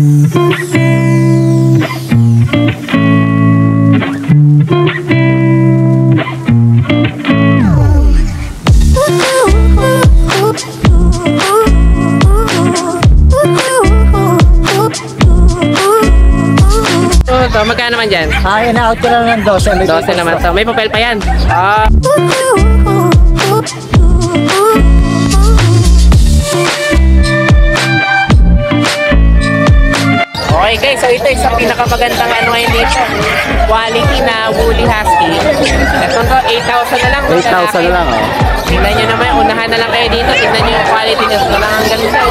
So, magkano naman dyan? In-out ko lang ng 12. 12 naman to. May papel pa yan. Okay guys, so ito isang pinakamagandang ano ngayon dito. Quality na woolly husky. Ito to, 8,000 na lang. 8,000 na lang, oh. Tingnan nyo naman, unahan na lang kayo dito. Tingnan nyo yung quality nyo. So, lang ang ganda.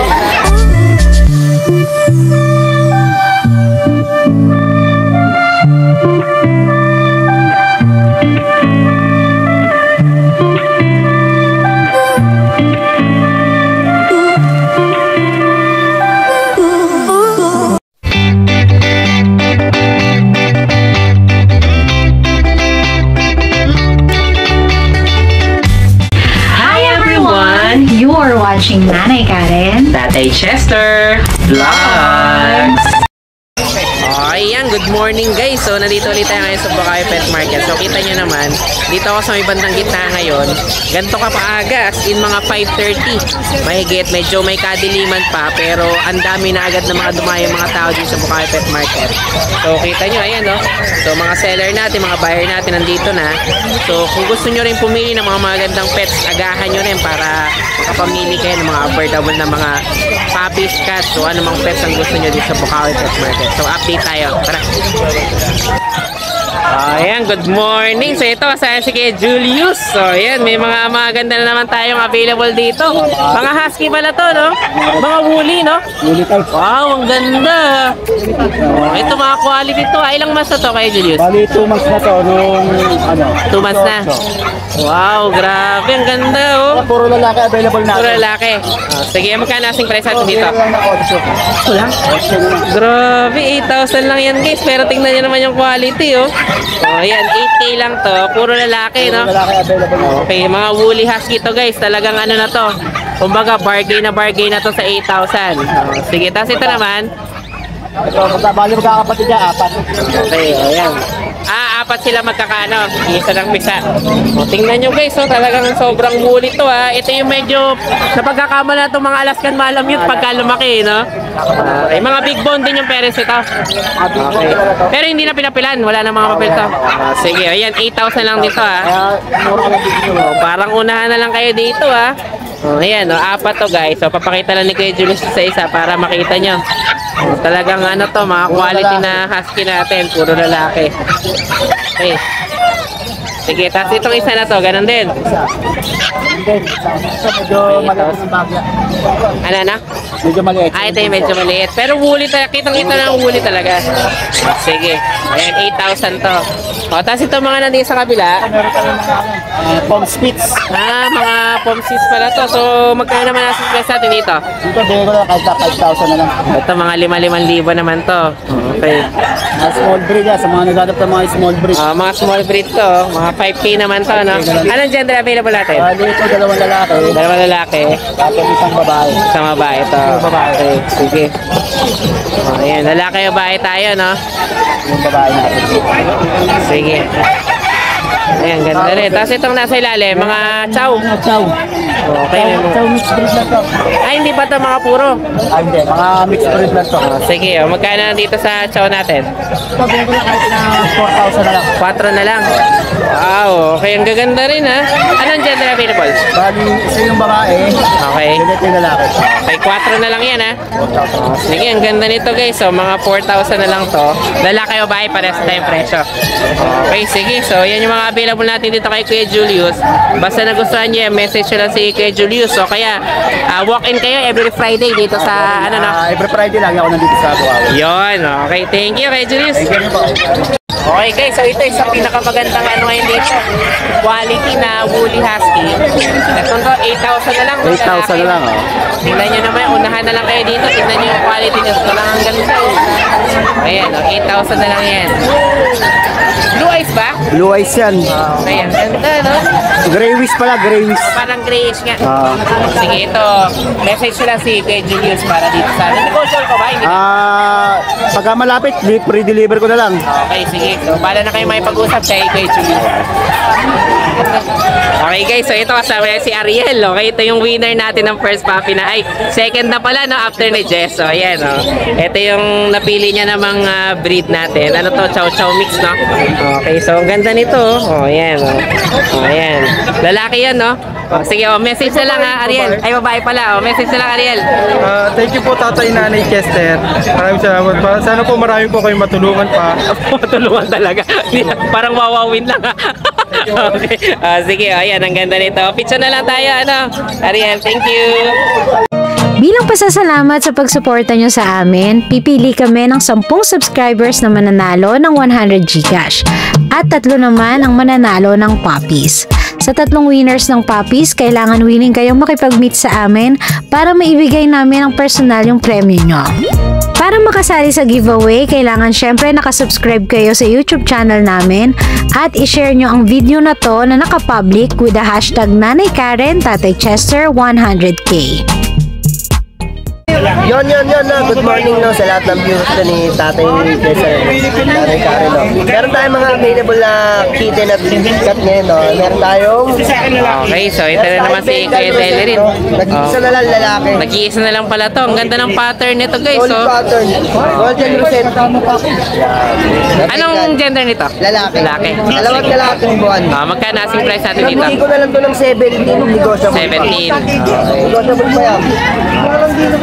You're watching Nanay Karen, Tatay Chester Vlogs. Ayan, good morning guys. So, nandito ulit tayo ngayon sa Bukawi Pet Market. So, kita nyo naman, dito ako sa may bandang gitna ngayon. Ganito ka paaga, in mga 5:30. Mahigit, medyo may kadiliman pa, pero ang dami na agad na mga dumayo mga tao dito sa Bukawi Pet Market. So, kita nyo, ayan no. So, mga seller natin, mga buyer natin nandito na. So, kung gusto nyo rin pumili ng mga magandang pets, agahan nyo rin para makapamili kayo ng mga affordable na mga puppies, cats, so ano mga pets ang gusto nyo dito sa Bukawi Pet Market. So, update tayo. Tara. Ayan, good morning. So ito, kasama si Kuya Julius. So ayan, may mga maganda na naman tayong available dito. Mga husky pala to, no? Mga woolly, no? Woolly type. Wow, ang ganda. Ito mga quality to. Ilang months na to, Kuya Julius? Bali 2 months na to nung ano. 2 months na. Wow, grabe, ang ganda, oh. Puro lalaki available natin. Puro lalaki. Sige, magkano asing price natin dito? Wala. Grabe, 8,000 lang yan guys. Pero tingnan nyo naman yung quality, oh. Oh, ayan, 8K lang to. Puro lalaki, no? Lalaki available. Okay, mga woolly husky to guys. Talagang ano na to. Kumbaga, bargain na to sa 8,000. Oh, sige, tapos ito naman. Ito, bali magkakapatid niya, 4. Okay, ayan. 4 sila magkakano. Isa lang misa. O, tingnan nyo guys, so, talagang sobrang woolly to ha. Ito yung medyo napagkakamala itong mga Alaskan Malamute pagka lumaki, no? Okay, mga big bone din yung parents ito. Okay. Pero hindi na pinapilan, wala na mga papel to. Sige, ayan, 8,000 lang dito ha. O, parang unahan na lang kayo dito ha. O, ayan, 4 to guys. So, papakita lang ni Kuya Julius sa isa para makita nyo. O, talagang ano to, mga quality na husky natin, puro lalaki. Okay. Sige, tapos itong isa na to, ganun din. Medyo malaki ng bagya. Ano na? Medyo maliit. Ito yung medyo maliit. Pero woolly talaga, kitang-kita na ang woolly talaga. Sige, ayan, 8,000 to. O, tapos itong mga nandito sa kabila. Meron tayo mga palm spits. Mga pomsis pala to. So, magkano naman nasa price natin dito? Dito, bigay ko lang kahit 5,000 na lang. Ito, mga 5,000 naman to. Okay. Mga small breed yan, sa mga naghanap ng mga small breed. Mga small breed to. Mga 5K naman to, no? Anong gender available natin? Dito, 2 lalaki. 2 lalaki. Tapos isang babae. Isang babae ito. Okay, sige. Ayan, lalaki o babae tayo, no? Yung babae natin. Sige. Ayan, ganda rin. Tapos itong nasa ilalim, mga chow. Chow. Okay. Chow mixed breed lang to. Ay, hindi pa ito mga puro. Hindi, mga mixed breed lang to. Sige, magkano dito sa chow natin? Ito, bigay ko lang kahit na 4,000 na lang. 4 na lang. Wow, okay. Ang gaganda rin, ha? Anong gender available? Bali, isa yung babae. Okay. Bigat yung lalaki. Okay, 4 na lang yan, ha? Sige, ang ganda nito, guys. So, mga 4,000 na lang to. Lalaki o bahay, pares tayong presyo. Okay, sige. So, yan yung mga available natin dito kay Kuya Julius. Basta nagustuhan niyo, message nyo lang si Kuya Julius. So, kaya, walk-in kayo every Friday dito sa, ano, no? Every Friday lang ako nandito sa Bukawi. Yun, okay. Thank you, Kuya Julius. Thank you po. Okay guys, so ito isang pinakamagandang ano ngayon dito. Quality na woolly husky. Ito to, 8,000 na lang. 8,000 na lang, oh. Tingnan nyo naman, unahan na lang kayo dito. Tingnan nyo yung quality nyo. Ito lang ang ganda. Ayan, 8,000 na lang yan. Blue eyes ba? Blue eyes yan. Okay, ang ganda, no? Grayish pala, grayish. Parang grayish nga. Ah. Sige, ito. Message nyo lang si Kuya Julius para dito sa amin. Negotiable pa ba? Hindi. Pagka malapit, pre-deliver ko na lang. Okay, sige. So, bala na kayo may pag-usap kay Chewy. Okay guys, so ito kasama yan si Ariel. Okay, ito yung winner natin ng first puppy na. Ay, second na pala, no, after ni Jess. So, ayan, oh. Ito yung napili niya namang breed natin. Ano to? Chow Chow mix, no? Okay, so ang ganda nito. Oh, ayan, oh. Oh, ayan. Lalaki yan, no? Oh, sige, oh, message na lang ha, Ariel. Ay, babae pala. Oh, message na lang, Ariel. Thank you po Tatay Nanay Chester. Maraming salamat pa. Sana po marami po kayong matulungan pa. Tulungan talaga. Parang wawawin lang. Okay. Sige, ayan, ang ganda nito. Picture na lang tayo, ano? Ariel, thank you. Bilang pasasalamat sa pagsuporta nyo sa amin, pipili kami ng 10 subscribers na mananalo ng 100 Gcash at 3 naman ang mananalo ng puppies. Sa 3 winners ng puppies, kailangan willing kayong makipag-meet sa amin para maibigay namin ang personal yung premyo nyo. Para makasali sa giveaway, kailangan syempre nakasubscribe kayo sa YouTube channel namin at i-share nyo ang video na to na nakapublic with the hashtag Nanay Karen Tatay Chester 100K. Yon. Good morning no, sa lahat ng viewers ko ni Tatay Chester, Nanay Karen. No. Meron tayong mga available na kitten at cat ngayon. No. Meron tayong... Okay, so ito na naman si Kuya Delerin. Nag-iisa na lang lalaki. Nag-iisa na lang pala to. Ang ganda ng pattern nito guys. Solid So, pattern. Golden Rosette. anong gender nito? Lalaki. Lalaki. Dalawang lalaki ang buwan. Magkano asking price natin dito? Nabigay ko na lang to ng 17. Negotiable pa. 17. Negotiable pa yan.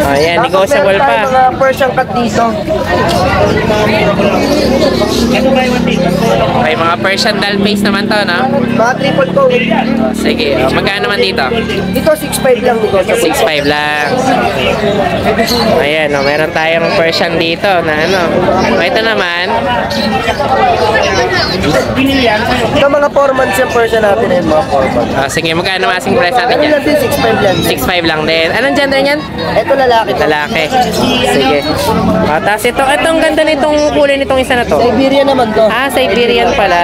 Ayan, negotiable pa. Tapos meron tayong mga Persian cat dito. Okay, mga Persian doll face naman to, no? Mga triple coat. Sige, magkano naman dito? Dito 6'5 lang negotiable. 6.5 lang. Ayan, meron tayong Persian dito na ano. Ito naman, Ito mga 4 months yung Persian natin eh, mga 4 months. sige, magkano asking price natin Ano yan? lang din, 6'5 lang. 6.5 lang din. Anong gender niyan? Ito lalaki. Lalaki. Sige. Tapos itong ganda nitong kulay nitong isa na to. Siberia naman to. Siberian pala.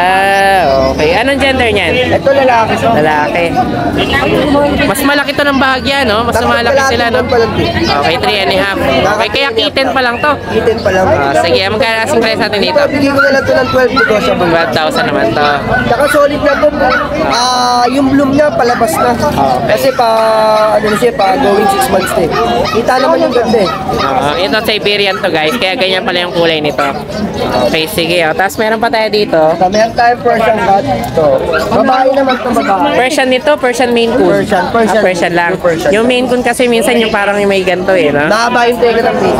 Okay. Anong gender niyan? Ito lalaki. Lalaki. Mas malaki to ng bahagya, no? Mas malaki sila, no? Okay, 3.5. Okay, kaya kitten pa lang to. Kitten pa lang. Sige, magkano asking price natin dito? Bigay ko na lang to ng 12 negotiable. 12,000 naman to. Saka solid na to. Yung bloom niya palabas na. Kasi ano na siya, going 6 months na eh. Kita naman yung ganda eh. Ito Siberian to guys, kaya ganyan pala yung kulay nito. Okay, sige. Tapos meron pa tayo dito. Meron tayong Persian cat. Ito. Babae naman to, babae. Persian nito, Persian Maine Coon. Persian lang. Persian. Yung Maine Coon kasi minsan yung parang yung may ganito eh, no? Nahaba yung teka ng face.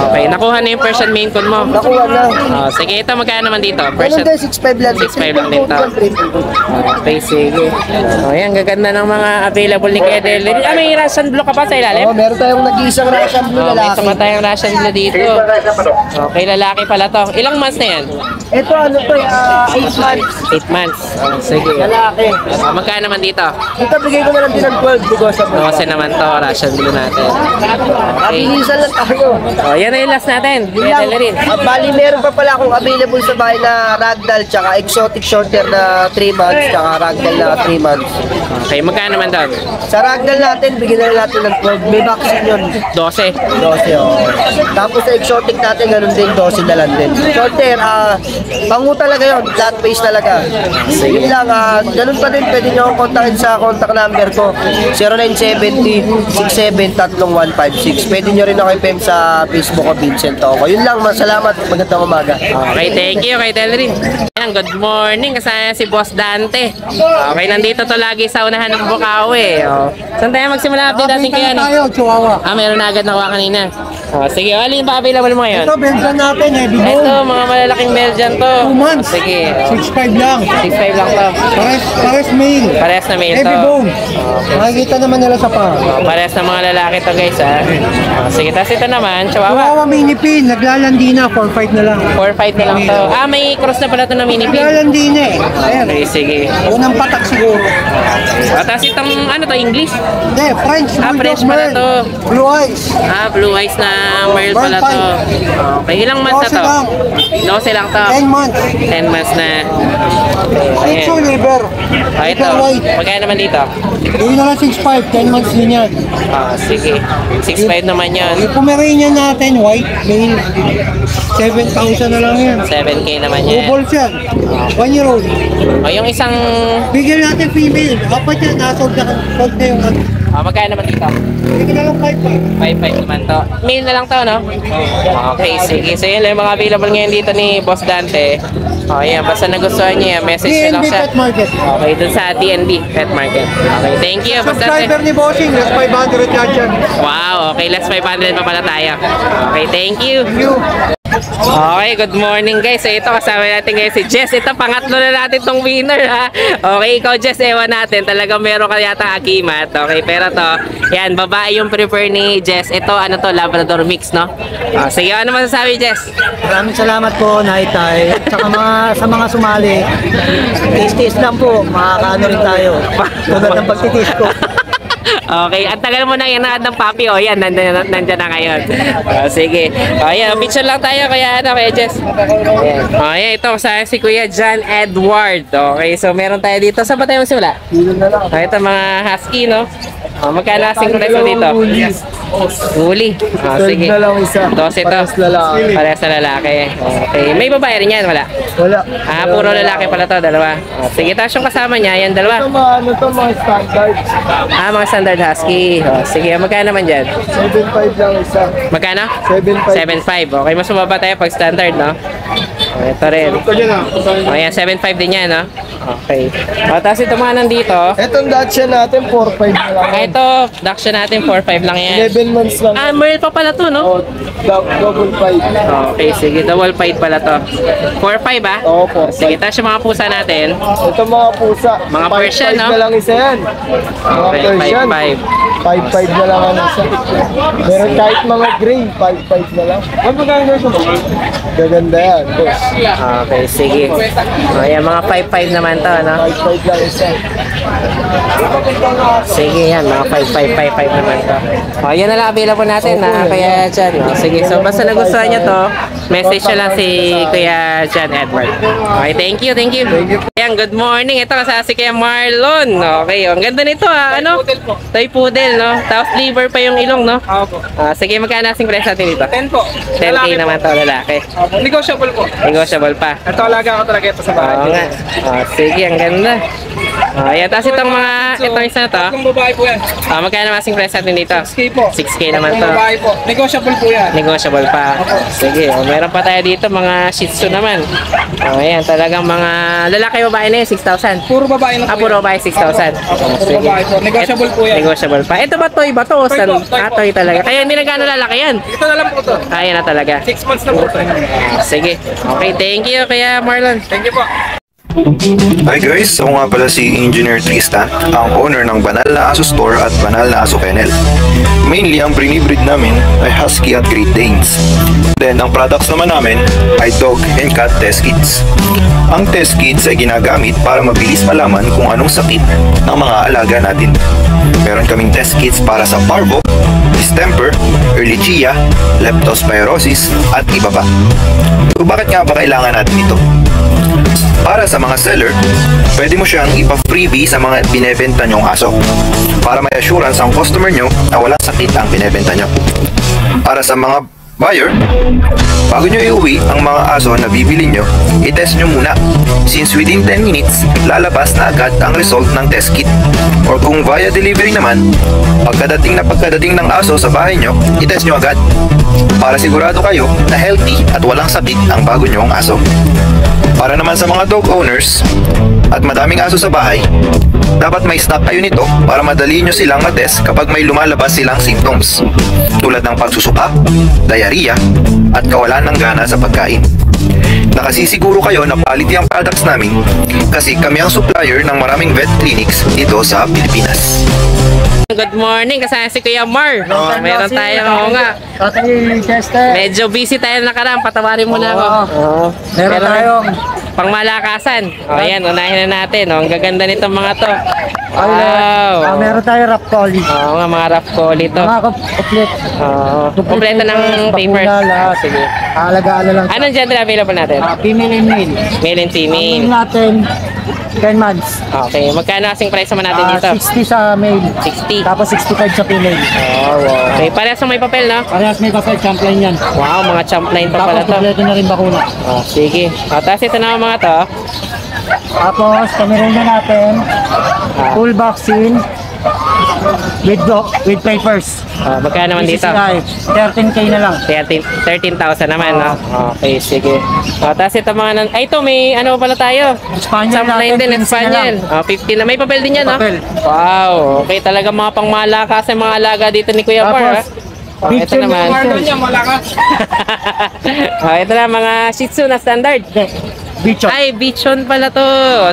Okay, nakuha na yung Persian Maine Coon mo. Nakuha na. Sige, ito magkano naman dito? Ganun Persian. din, 6'5 lang. 6'5 lang dito. Okay, sige. Ayan, gaganda ng mga available ni Kuya Del. May Russian blue ka pa sa ilalim? Meron tayong nag-iisang Russian blue May lalaki. isa pa tayong Russian blue dito. Okay, lalaki pala to. Ilang months na yan? Ito ano to, 8 months. 8 months. Sige. Lalaki. Magkano naman dito? Dito bigay ko na lang din ng 12 negotiable. Kasi naman to, Russian blue natin. Okay. Mabilisan lang tayo. Yan na yung last natin. Kuya Del rin. Bali, meron pa pala akong available sa bahay na ragdoll tsaka exotic shorter na 3 months tsaka ragdoll na 3 months. Okay, magkano naman doon? Sa ragdoll natin, bigyan na lang natin ng 12. May vaccine yun. 12. 12, oh. Tapos sa exotic natin, ganun din, 12 na lang din. Shorter, pangu talaga yun, flat face talaga. Yun lang, ganun pa din, pwede nyo akong kontakin sa contact number ko, 0970-673156. Pwede nyo rin ako i-PM sa Facebook o Vincent ako. Yun lang, masalamat, magandang umaga. Okay, thank you kay Delrin. Ayan, good morning. Kasama si Boss Dante. Okay, nandito to lagi sa unahan ng Bukawi. Saan tayo magsimula update natin kaya? Chihuahua. Meron na agad nakuha kanina. Sige, alin pa available mo ngayon? Belgian natin, heavy Ito, mga malalaking Belgian to. 2 months. Sige. 6'5 lang. 6'5 lang to. Pares male. Parehas na male to. Makikita naman nila sa pa. Parehas na mga lalaki to guys ha. Sige, tapos ito naman, Chihuahua. Chihuahua mini pin, naglalandi na, 4'5 na lang. 4'5 na lang to. May cross na pala to na mini pin. Naglalandi na eh. Ayan. Okay, sige. Unang patak siguro. Tapos itong ano to, English? Hindi, French. French pala to. Blue eyes. Blue eyes na Merle pala na to. Okay, ilang months na to? 12 lang to. 10 months. 10 months na. Shih Tzu Ayan. liver. Oh, ito. Magkano naman dito? Yun na lang 6'5", 10 months din yan. Sige. 6'5 naman yun. Yung Pomeranian natin, white, male, 7,000 na lang yan. 7K naman yan. Balls yan. 1 year old. O, yung isang... Bigyan natin female. Apat yan, nasold na yung magkano naman dito? Bigyan na lang 5'5". 5'5 naman to. Mail na lang to, no? Okay, sige. So, yun lang yung mga available ngayon dito ni Boss Dante. O, yan. Basta nagustuhan niyo yan, message nyo lang DNB siya. Pet Market. Okay, dun sa DNB Pet Market. Okay, thank you, Boss Dante. Subscriber ni Bossing, less 500 charge yan. Wow, okay. Last 500 pa pala tayo. Okay, thank you. Okay, good morning guys. So ito kasama natin ngayon si Jess. Ito pangatlo na natin tong winner ha. Okay, ikaw Jess, ewan natin. Talagang meron ka yata akimat. Okay, pero to, yan, babae yung prefer ni Jess. Ito, ano to, Labrador mix, no? Sige, ano masasabi Jess? Maraming salamat po, Naitay. At saka sa mga sumali, tiis-tiis lang po, makakaano rin tayo. Tulad ng pagtitis ko. Okay, ang tagal mo nang inaad ng papi. O yan, nandyan na ngayon. Sige. O yan, picture lang tayo kaya ano, kaya Jess. Ayan. O yan, ito sa si Kuya John Edward. Okay, so meron tayo dito. Saan ba tayo magsimula? O ito mga husky, no? O, magkano asing price mo dito? Huli. O, sige. 12 ito. Parehas na lalaki. Okay. May babae rin yan, wala? Wala. Puro lalaki pala to, dalawa. O, sige, tapos yung kasama niya, yan, dalawa. Mga standard. Mga standard husky. O, sige, magkano naman dyan? 7.5 lang isa. Magkano? 7.5. 7.5. Okay, mas mababa tayo pag standard, no? O, ito rin. O, yan, 7.5 din yan, no? Okay. O, tapos ito mga nandito. Etong Dacia natin, 4.5 na lang. Ito, Dacia natin, 4.5 lang yan. 11 months lang. Merl pa pala to, no? Double 5. Okay, sige. Double fight pala to. 4.5, ah? Opo. Sige, tapos yung mga pusa natin. Ito mga pusa. Mga Persian, 5.5 no? na lang isa yan. Mga Okay, Persian. 5.5. 5.5 na lang ang isa. Meron kahit mga gray, 5.5 na lang. Ano maganda siya? Gaganda yan, boss. Okay, sige. O, yan, mga 5.5 naman to, no? 5.5 lang isa. Sige yan, mga 5.5 naman to. O, yan na lang available natin na Kuya John. O, sige, so basta nagustuhan nyo to, message nyo lang si Kuya John Edward. Okay, thank you, thank you. Ayan, good morning. Ito kasama si Kuya Marlon. Okay, ang ganda nito ha, ano? Toy poodle, no? Tapos liver pa yung ilong, no? Sige, magkano asing price natin dito? 10 po. 10K naman to, lalaki. Negotiable po. Negotiable pa. Ito alaga ko talaga ito sa bahay. Oo nga. Sige, ang ganda. Ayan, tapos itong mga, itong isa na to. Kung babae po yan. Magkano asing price natin dito? 6K po. 6K naman Kung to. babae po. Negotiable po yan. Negotiable pa. Sige, meron pa tayo dito mga Shih Tzu naman. Ayan, talagang mga lalaki babae na yun, 6,000. Puro babae na po. Puro babae, 6,000. Puro babae po. Negotiable po yan. Negotiable pa. Ito ba toy ba to? Toy po, toy po. Toy talaga. Kaya hindi na gano'ng lalaki yan. Ito na lang po ito. Ayan na talaga. 6 months na po ito. Sige. Okay, thank you kaya Marlon. Thank you po. Hi guys, ako nga pala si Engineer Tristan, ang owner ng Banal na Aso Store at Banal na Aso Kennel. Mainly, ang brinibreed namin ay Husky at Great Danes. Then, ang products naman namin ay Dog and Cat Test Kits. Ang test kits ay ginagamit para mabilis malaman kung anong sakit ng mga alaga natin. Meron kaming test kits para sa parvo, distemper, ehrlichia, leptospirosis, at iba pa. So, bakit nga ba kailangan natin ito? Para sa mga seller, pwede mo siyang ipa-freebie sa mga binebenta nyong aso para may assurance ang customer nyo na walang sakit ang binebenta nyo. Para sa mga buyer, bago nyo iuwi ang mga aso na bibili nyo, i-test nyo muna since within 10 minutes, lalabas na agad ang result ng test kit. Or kung via delivery naman, pagkadating ng aso sa bahay nyo, i-test nyo agad para sigurado kayo na healthy at walang sakit ang bago nyong aso. Para naman sa mga dog owners at madaming aso sa bahay, dapat may stock kayo nito para madali nyo silang matest kapag may lumalabas silang symptoms tulad ng pagsusuka, diarrhea, at kawalan ng gana sa pagkain. Nakasisiguro kayo na quality ang products namin kasi kami ang supplier ng maraming vet clinics dito sa Pilipinas. Good morning, kasama si Kuya Mar. Meron tayo, oo nga. Tatay Chester. Medyo busy tayo nakaraan, patawarin mo na ako. Meron tayong pangmalakasan. O, ayan, unahin na natin. O, ang gaganda nitong mga to. Wow. Meron tayo rap collie. Oo nga, mga rough collie to. Mga complete. Kompleto ng papers. Lahat. Sige. Alagaan na lang. Anong gender available natin? Female and male. Male and Ang female. male natin, 10 months. Okay, magkano kasing price naman natin dito? 60 sa male. 60. Tapos 65 sa female. Oh, wow. Okay, parehas na may papel, no? Parehas may papel, champion yan. Wow, mga champ line pa Tapos pala to. kompleto na rin bakuna. Oh, sige. Tapos ito na mga to. Tapos, kamirinda natin, full vaccine, with papers. Magkano naman dito? PCCI, 13K na lang. 13,000 naman, no? Okay, sige. Tapos ito mga... Ay, ito, may ano pala tayo? Spaniel Champ line din, 15 na Espanyol. lang. 50 na. May papel din yan, no? Papel. Wow. Okay, talaga mga pangmalakas ang mga alaga dito ni Kuya Par, ha? Tapos, Ito naman. Ito na, mga Shih Tzu na standard. Bichon. Ay, bichon pala to.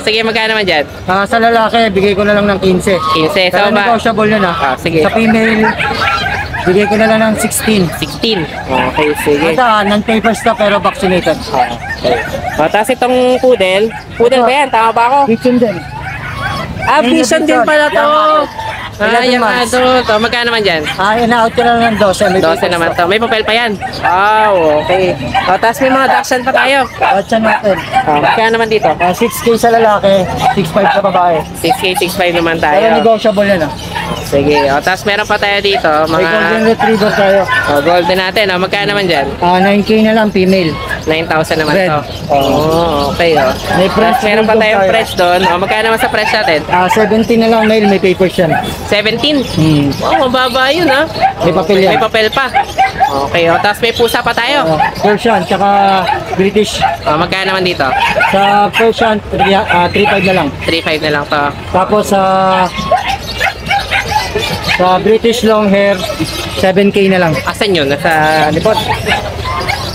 Sige, magkano naman dyan? Sa lalaki, bigay ko na lang ng 15. 15. Pero So ba? negotiable yun Sige. Sa female, bigay ko na lang ng 16. 16. Okay, sige. Ito, non-papers to pero vaccinated. Okay. Tapos itong poodle. Poodle ba yan? Tama ba ako? Bichon din. Bichon din pala to. Young adult. Yung adult. Magkano naman dyan? In-out ko na lang ng 12. May 12 naman to. May papel pa yan. Wow, okay. Tapos may mga Dachshund pa tayo. Watchan natin. Magkano naman dito? 6K sa lalaki, 6.5 sa babae. 6K, 6.5 naman Pero tayo. negotiable yan Sige. Tapos meron pa tayo dito. May golden Mga retriever tayo. golden natin. Magkano naman dyan? 9K na lang, female. 9,000 naman Red. to. Oh, okay. May Tapos fresh meron pa bulldog tayong tayo. fresh doon. Magkano naman sa fresh natin? 17 na lang, male, may papers yan. 17. Oh, mababa yun, ha? May papel yan. May papel pa. Okay. Tapos may pusa pa tayo. Persian, tsaka British. Magkano naman dito? Sa Persian, 3.5 na lang. 3,500 na lang to. Tapos sa British long hair, 7K na lang. Asan yun? Nasa likod.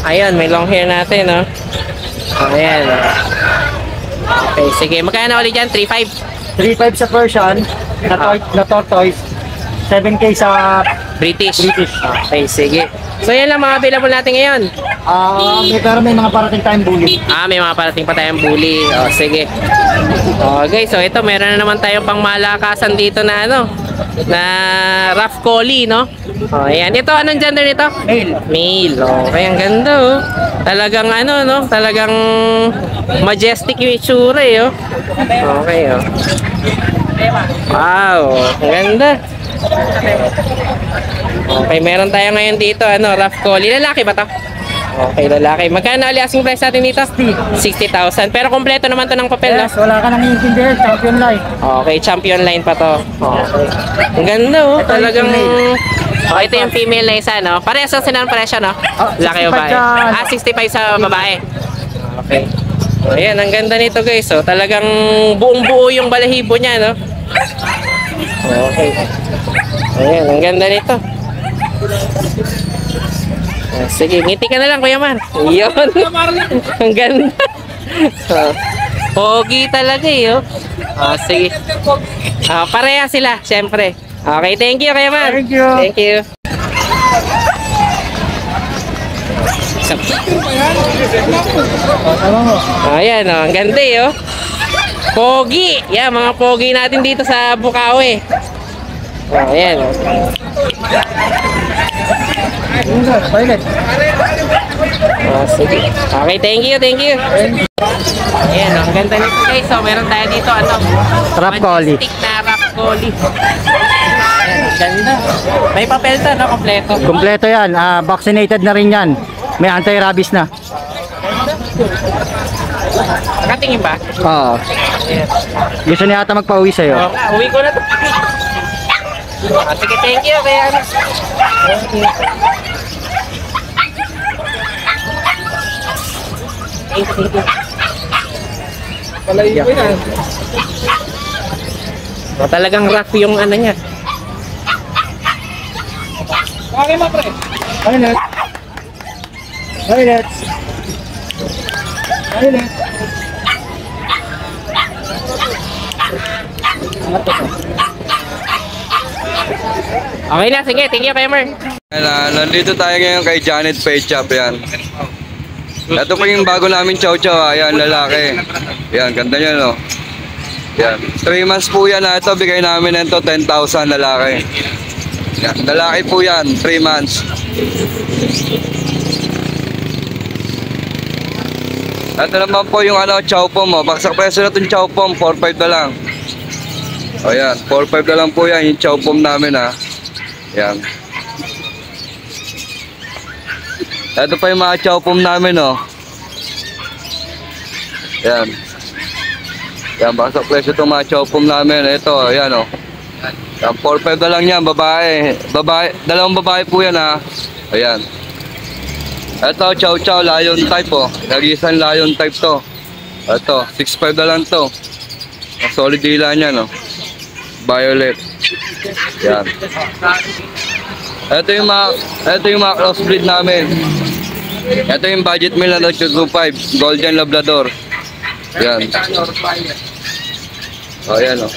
Ayun, may long hair natin, no? Ayan. Okay, sige. Magkano ulit dyan? 3,500. 3.5 sa Persian, na tortoise, 7K sa British. British. Okay, sige. So, yan lang mga available natin ngayon. Pero may mga parating tayong bully. May mga parating pa tayong bully. Sige. Okay, so ito, meron na naman tayong pangmalakasan dito na ano, na rough collie, no? Ayan. Ito, anong gender nito? Male. Male. Okay, ang ganda, oh. Talagang ano, no? Talagang majestic yung itsura, eh, oh. Okay, oh. Wow, ang ganda. Okay, meron tayo ngayon dito, ano, rough collie. Lalaki ba to? Okay, lalaki. Magkano ali asking price natin dito? 60,000. Pero kompleto naman to ng papel, no? Yes, wala ka nang iintindihan, champion life. Okay, champion line pa to. Okay. Ang ganda, oh. Ito yung Talagang... female. Okay, ito yung female na isa, no? Parehas lang sila ng presyo, no? Laki o 65 babae? sa- 65 sa babae. Okay. Ayan, ang ganda nito, guys. Oh. Talagang buong-buo yung balahibo niya, no? Okay. Ayan, ang ganda nito. Sige, ngiti ka na lang, Kuya Man. Yun. Ang ganda. Pogi talaga, eh. Oh. Sige. Pareha sila, syempre. Okay, thank you, Kuya Man. Thank you. Thank you. Ayan, oh, ang ganda, eh. Oh. Pogi. Yan, mga pogi natin dito sa Bukawi. Ayan. Oh. Toilet. Sige. Okay, thank you, thank you. Ayan, ang ganda nito, guys. So, meron tayo dito, ano? Rough collie. Majestic na rough collie. Ayan, ang ganda. May papel to, no? Kompleto. Kompleto yan, vaccinated na rin yan. May anti-rabies na. Nakatingin ba? Oo. Ayan. Gusto niya ata magpauwi sa'yo. Uwi ko na to. Sige, thank you. Kaya ano. Thank you. Palayo ko yan. Talagang rough yung ano niya. Okay, ma, pre. Toilet. Toilet. Toilet. Okay na, sige. Thank you, Pemer. Nandito tayo ngayon kay Janet Pechap yan. Ito po yung bago namin chow chow. Ayan, lalaki. Ayan, ganda niya, no? Ayan. 3 months po yan. Ito, bigay namin nito 10,000 lalaki. Ayan, lalaki po yan, 3 months. Ito naman po yung chow pom mo. Baksak presyo na itong chow pom, 4,500 na lang. Ayan, 4,500 na lang po yan, yung chow pom namin, ha. Ayan. Ito pa yung mga chow pom namin, oh. Ayan. Ayan, baksak presyo itong mga chow pom namin. Ito, ayan, oh. Ayan, 4,500 na lang yan, babae. Dalawang babae po yan, ha. Ayan. Ito, chow chow, lion type, oh. Nag-isang lion type to. Ito, 6,500 na lang to. Ang solid dila niya, no. Violet. Yan. Ito yung mga crossbreed namin. Ito yung budget meal na 225, Golden Labrador. Yan. O, yan, oh.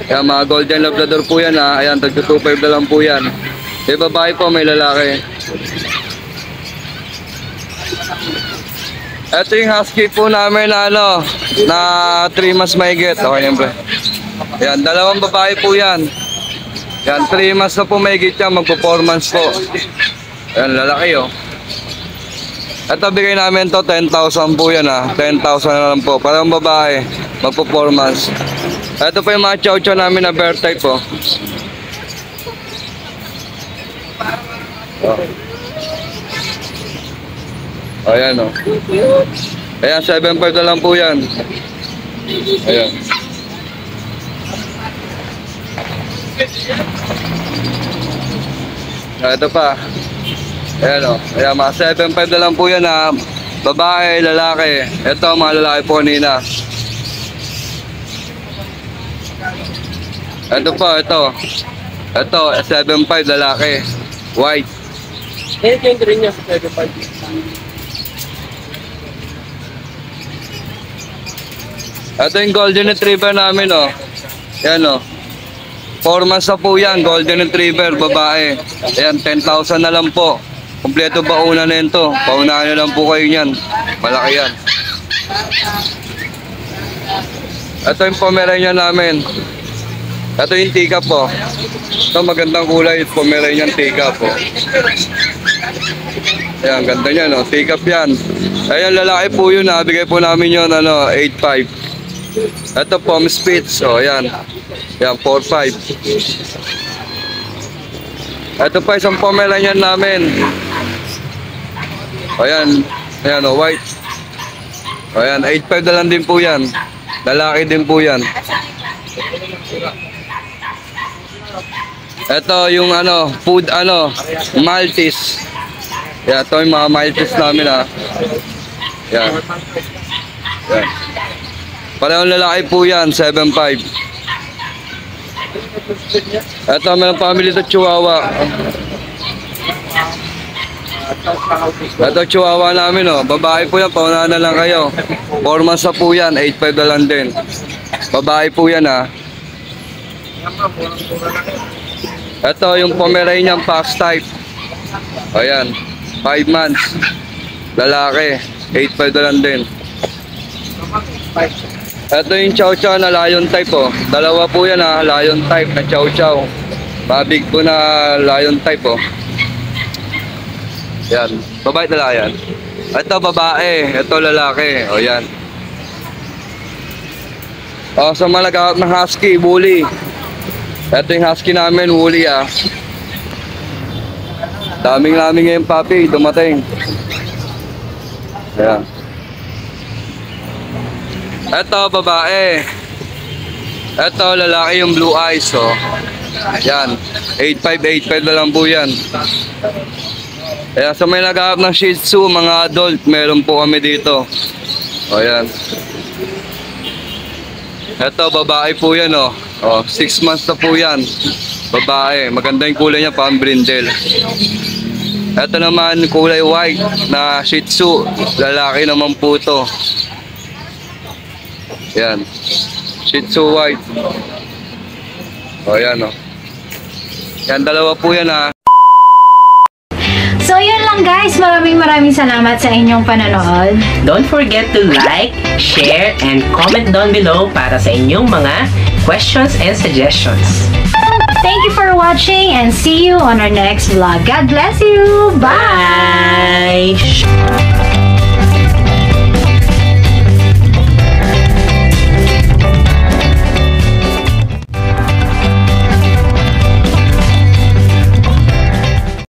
Yan, mga Golden Labrador po yan, ha. Ayan, 225 na lang po yan. May babae po, may lalaki. Ito yung husky po namin na na 3 months mahigit. Okay yan, bro. Yan, dalawang babae po yan. Yan, 3 months na po mahigit yan, magpo-4 months po. Yan, lalaki, oh. Ito, bigay namin to 10,000 po yan, ha. 10,000 na lang po. Parang babae, magpo-4 months. Ito po yung mga chow-chow namin na bear type, oh. Ayan, oh. Ayan, 7,500 na lang po yan. Ayan. Ito pa. Ayan, oh. Ayan, mga 7,500 na lang po yan, ha. Babae, lalaki. Ito, mga lalaki po nila. Ito pa, ito. Ito, 7,500 lalaki. White. Change rin niya sa 7,500. Ito yung Golden Retriever namin, oh. Yan, oh. 4 months na po yan, Golden Retriever, babae. Ayan, 10,000 na lang po. Kompleto bauna na ito. Paunahan na lang po kayo yan. Malaki yan. Ito yung Pomeranian namin. Ito yung teacup, po. Ito magandang kulay, Pomeranian teacup, po. Ayan, ganda niya, no? Teacup yan. Ayan, lalaki po yun, ha. Bigay po namin yun, 8,500. Ito, Pom Spitz. O, ayan. Ayan, 4,500. Ito pa isang Pomeranian namin. O, ayan. Ayan, o, white. O, ayan, 8,500 na lang din po yan. Lalaki din po yan. Ito yung food Maltese. Ayan, ito yung mga Maltese namin, ha. Ayan. Ayan. Parehong lalaki po yan, 7,500. Ito, meron family to Chihuahua. Ito, Chihuahua namin, oh. Babae po yan, paunahan na lang kayo. 4 months na po yan, 8,500 na lang din. Babae po yan, ha. Ito, yung Pomeranian Fox type. Ayan, 5 months. Lalaki, 8,500 na lang din. Ito yung chow chow na lion type, oh. Dalawa po yan, ha, lion type na chow chow. Mabig po na lion type, oh. Yan, babae na yan. Ito babae, ito lalaki, oh, yan. Oh, sa mga naghahanap ng husky, woolly. Ito yung husky namin, woolly, ah. Daming ngayon papi, dumating. Ayan. Ito, babae. Ito, lalaki yung blue eyes, oh. Yan. 8,500 na lang po yan. Kaya sa may naghahanap ng Shih Tzu, mga adult, meron po kami dito. O, yan. Ito, babae po yan, oh. O, 6 months na po yan. Babae. Maganda yung kulay niya, pang brindle. Ito naman, kulay white na Shih Tzu. Lalaki naman po ito. Yan. Shih Tzu white. O, yan, o. Yan, dalawa po yan, ha. So yun lang guys, guys, maraming salamat sa inyong panonood. Don't forget to like, share, and comment down below para sa inyong mga questions and suggestions. Thank you for watching and see you on our next vlog. God bless you. Bye! Bye!